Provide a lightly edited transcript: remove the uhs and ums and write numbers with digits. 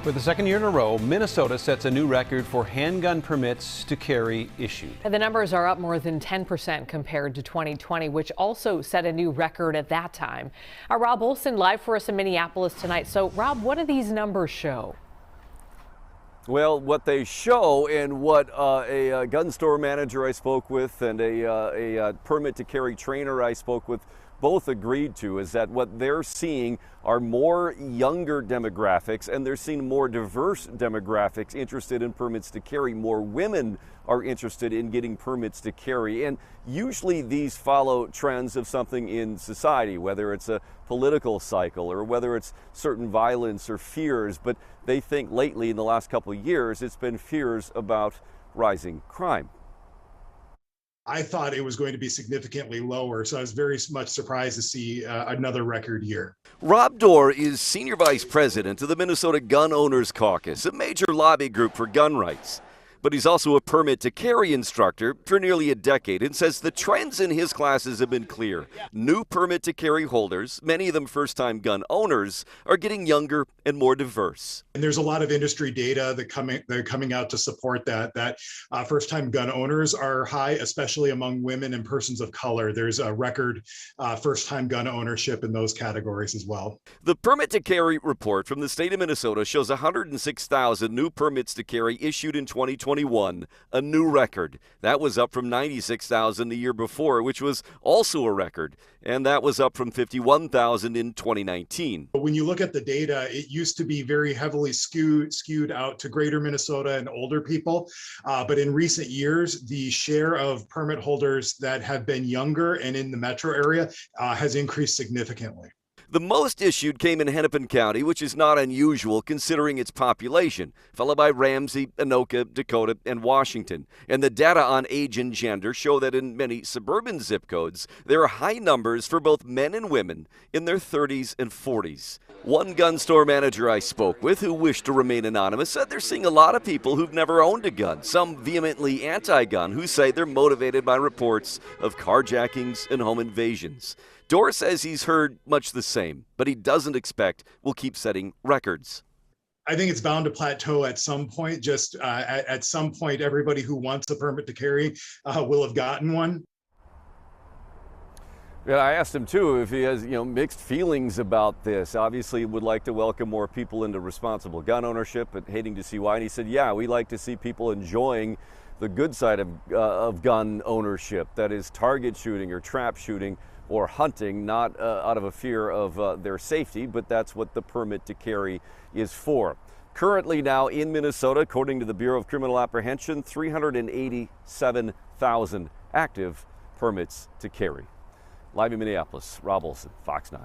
For the second year in a row, Minnesota sets a new record for handgun permits to carry issued. And the numbers are up more than 10% compared to 2020, which also set a new record at that time. Our Rob Olson live for us in Minneapolis tonight. So, Rob, what do these numbers show? Well, what they show and what a gun store manager I spoke with and a permit to carry trainer I spoke with both agreed to is that what they're seeing are more younger demographics, and they're seeing more diverse demographics interested in permits to carry. More women are interested in getting permits to carry, and usually these follow trends of something in society, whether it's a political cycle or whether it's certain violence or fears. But they think lately, in the last couple of years, it's been fears about rising crime. I thought it was going to be significantly lower, so I was very much surprised to see another record year. Rob Dorr is Senior Vice President of the Minnesota Gun Owners Caucus, a major lobby group for gun rights. But he's also a permit to carry instructor for nearly a decade and says the trends in his classes have been clear. New permit to carry holders, many of them first-time gun owners, are getting younger and more diverse. And there's a lot of industry data that are coming out to support that first-time gun owners are high, especially among women and persons of color. There's a record first-time gun ownership in those categories as well. The permit to carry report from the state of Minnesota shows 106,000 new permits to carry issued in 2021, a new record. That was up from 96,000 the year before, which was also a record, and that was up from 51,000 in 2019. But when you look at the data, it used to be very heavily skewed out to greater Minnesota and older people. But in recent years, the share of permit holders that have been younger and in the metro area has increased significantly. The most issued came in Hennepin County, which is not unusual considering its population, followed by Ramsey, Anoka, Dakota, and Washington. And the data on age and gender show that in many suburban zip codes, there are high numbers for both men and women in their 30s and 40s. One gun store manager I spoke with, who wished to remain anonymous, said they're seeing a lot of people who've never owned a gun, some vehemently anti-gun, who say they're motivated by reports of carjackings and home invasions. Dorr says he's heard much the same, but he doesn't expect we'll keep setting records. I think it's bound to plateau at some point. Just at some point, everybody who wants a permit to carry will have gotten one. Yeah, I asked him too if he has, mixed feelings about this. Obviously, would like to welcome more people into responsible gun ownership, but hating to see why. And he said, "Yeah, we like to see people enjoying the good side of gun ownership. That is, target shooting or trap shooting or hunting, not out of a fear of their safety, but that's what the permit to carry is for." Currently now in Minnesota, according to the Bureau of Criminal Apprehension, 387,000 active permits to carry. Live in Minneapolis, Rob Olson, Fox 9.